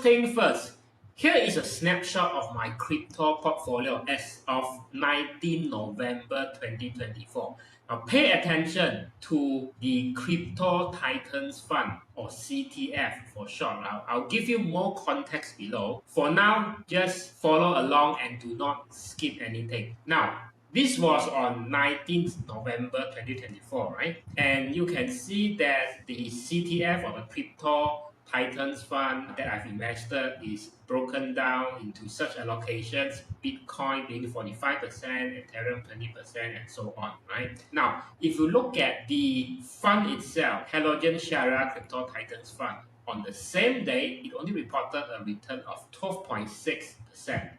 First thing first, here is a snapshot of my crypto portfolio as of 19 November 2024. Now pay attention to the Crypto Titans Fund, or CTF for short. I'll give you more context below. For now, just follow along and do not skip anything. Now, this was on 19th November 2024, right? And you can see that the CTF, or the Crypto Titans Fund that I've invested, is broken down into such allocations, Bitcoin being 45%, Ethereum 20%, and so on, right? Now, if you look at the fund itself, Halogen Sharia Crypto Titans Fund, on the same day, it only reported a return of 12.6%.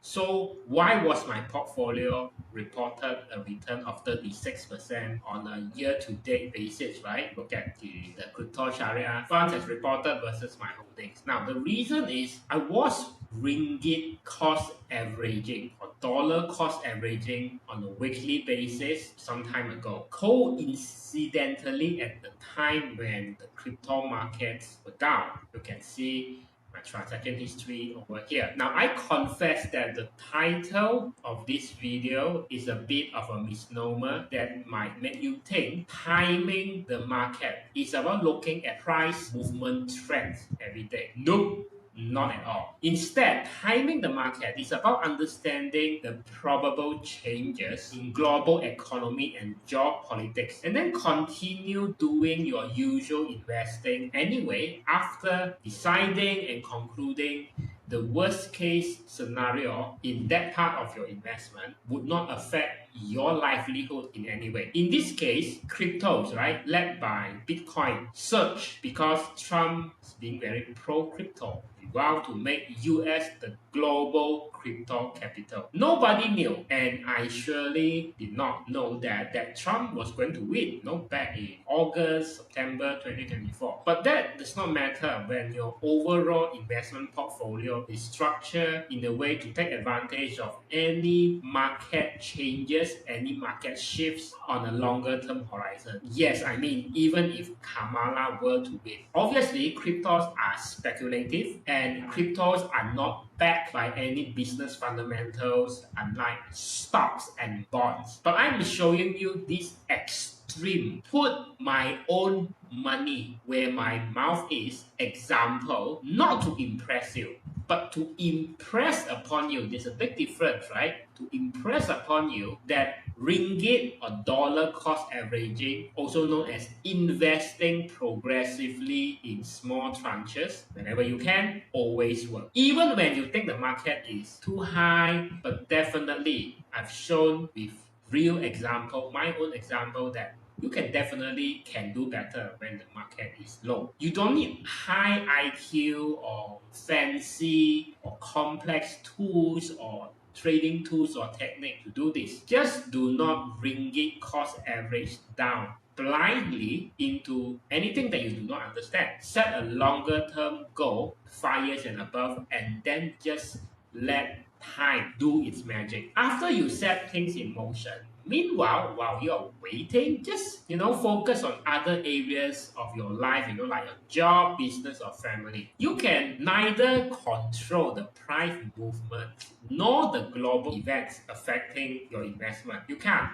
So why was my portfolio reported a return of 36% on a year-to-date basis, right? Look at the Crypto Sharia funds as reported versus my holdings. Now, the reason is I was Ringgit Cost Averaging, or dollar cost averaging, on a weekly basis some time ago. Coincidentally, at the time when the crypto markets were down, you can see my transaction history over here. Now, I confess that the title of this video is a bit of a misnomer that might make you think timing the market is about looking at price movement trends every day. Nope. Not at all. Instead, timing the market is about understanding the probable changes in global economy and geopolitics, and then continue doing your usual investing anyway after deciding and concluding the worst case scenario in that part of your investment would not affect your livelihood in any way. In this case, cryptos, right, led by Bitcoin, surged because Trump is being very pro-crypto. He vowed to make US the global crypto capital. Nobody knew, and I surely did not know that Trump was going to win, back in August, September 2024. But that does not matter when your overall investment portfolio is structured in a way to take advantage of any market changes, any market shifts on a longer term horizon. Yes, I mean, even if Kamala were to win. Obviously, cryptos are speculative, and cryptos are not backed by any business fundamentals, unlike stocks and bonds. But I'm showing you this extreme, put my own money where my mouth is example, not to impress you, but to impress upon you. There's a big difference, right? To impress upon you that Ringgit, or dollar cost averaging, also known as investing progressively in small tranches whenever you can, always work. Even when you think the market is too high, but definitely I've shown with real example, my own example, that you can definitely do better when the market is low. You don't need high IQ or fancy or complex tools or trading tools or technique to do this. Just do not Ringgit cost average down blindly into anything that you do not understand. Set a longer term goal, 5 years and above, and then just let time do its magic. After you set things in motion, meanwhile, while you're waiting, just focus on other areas of your life, like your job, business, or family. You can neither control the price movement nor the global events affecting your investment. You can't.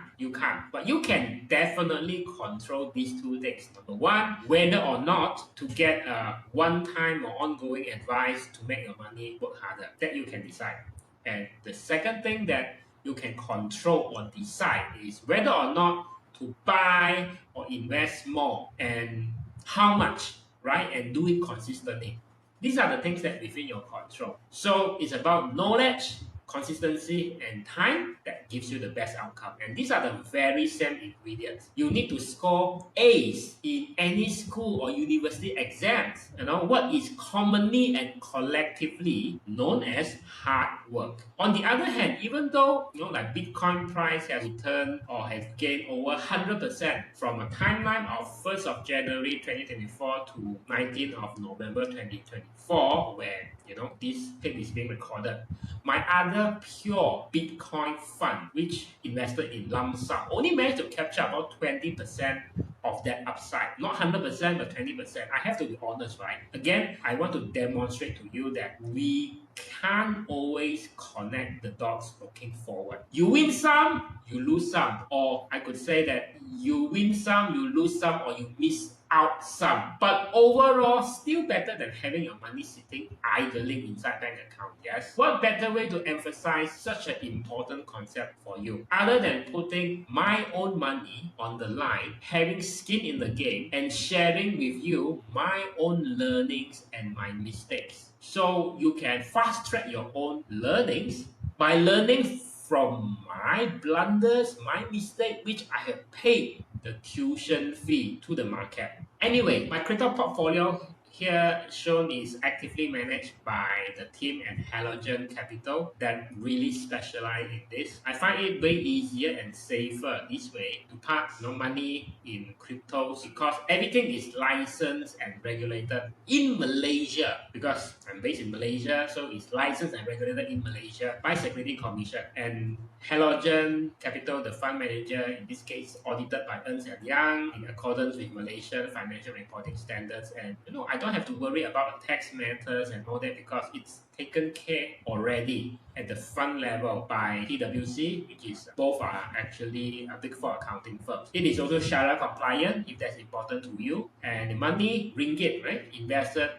But you can definitely control these two things. Number one, whether or not to get a one-time or ongoing advice to make your money work harder. That you can decide. And the second thing that you can control or decide is whether or not to buy or invest more, and how much, right? And do it consistently. These are the things that within your control. So it's about knowledge, consistency, and time that gives you the best outcome. And these are the very same ingredients. You need to score A's in any school or university exams. What is commonly and collectively known as hard work. On the other hand, even though like Bitcoin price has returned or has gained over 100% from a timeline of 1st of January 2024 to 19th of November 2024, where this thing is being recorded, my other pure Bitcoin fund, which invested in lump sum, only managed to capture about 20% of that upside. Not 100%, but 20%. I have to be honest, right? Again, I want to demonstrate to you that we can't always connect the dots looking forward. You win some, you lose some. Or I could say that you win some, you lose some, or you miss out some. But overall, still better than having your money sitting idling inside bank account, yes? What better way to emphasize such an important concept for you other than putting my own money on the line, having skin in the game, and sharing with you my own learnings and my mistakes. So you can fast track your own learnings by learning from my blunders, my mistake, which I have paid the tuition fee to the market. Anyway, my crypto portfolio here shown is actively managed by the team at Halogen Capital that really specialize in this. I find it way easier and safer this way to park money in cryptos because everything is licensed and regulated in Malaysia because I'm based in Malaysia, so it's licensed and regulated in Malaysia by Security Commission. And Halogen Capital, the fund manager, in this case audited by Ernst & Young in accordance with Malaysian financial reporting standards. And I don't have to worry about tax matters and all that because it's taken care already at the fund level by PwC, which is both are actually Big Four accounting firms. It is also Syariah-compliant if that's important to you. And the money, Ringgit, right, invested,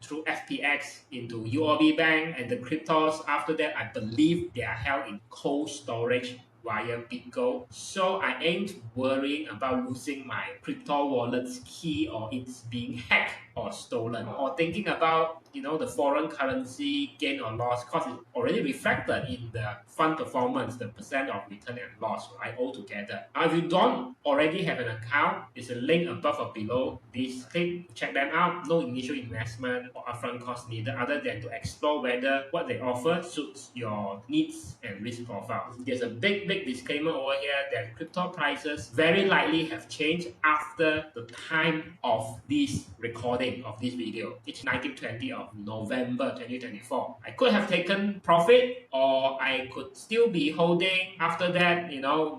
through FPX into UOB Bank, and the cryptos after that, I believe they are held in cold storage via BitGo. So I ain't worrying about losing my crypto wallet's key or it's being hacked or stolen, or thinking about the foreign currency gain or loss because it's already reflected in the fund performance, the percent of return and loss, right, altogether. Now, if you don't already have an account, there's a link above or below this. Click to check them out. No initial investment or upfront cost needed other than to explore whether what they offer suits your needs and risk profile. There's a big disclaimer over here that crypto prices very likely have changed after the time of this recording of this video. It's 1920 of November 2024. I could have taken profit or I could still be holding after that,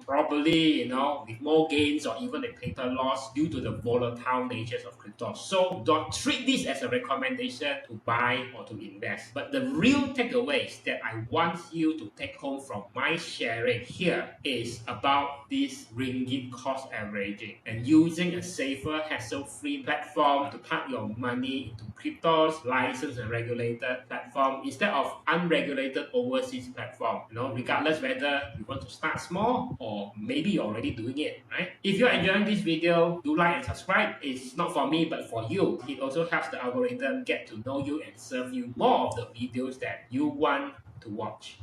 probably, with more gains or even a greater loss due to the volatile natures of crypto. So don't treat this as a recommendation to buy or to invest. But the real takeaways that I want you to take home from my sharing here is about this Ringgit Cost Averaging and using a safer, hassle-free platform to park your money into cryptos, licensed and regulated platform instead of unregulated overseas platform. Regardless whether you want to start small or maybe you're already doing it, right? If you're enjoying this video, do like and subscribe. It's not for me, but for you. It also helps the algorithm get to know you and serve you more of the videos that you want to watch.